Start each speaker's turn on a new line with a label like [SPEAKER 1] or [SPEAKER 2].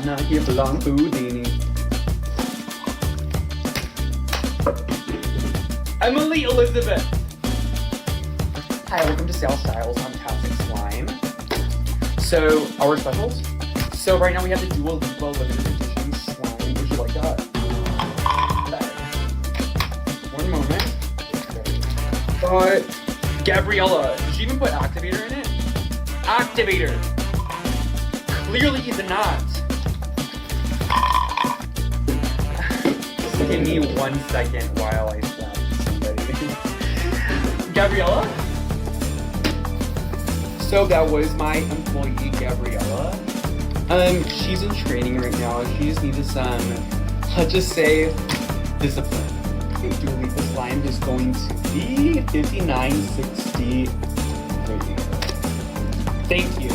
[SPEAKER 1] Anna, hier belong Houdini. Emily Elizabeth. Hi, welcome to Sale Styles on Fantastic Slime. So, our specials. So right now we have the Dua Lipa limited edition slime. Would you like that? One moment. Got Gabriella. Did she even put activator in it? Activator. Clearly he's not. Just give me 1 second while I slap somebody. Gabriella? So that was my employee, Gabriella. She's in training right now. She just needed some, let's just say, discipline. Dua Lipa slime is going to be $59.60 right here. Thank you.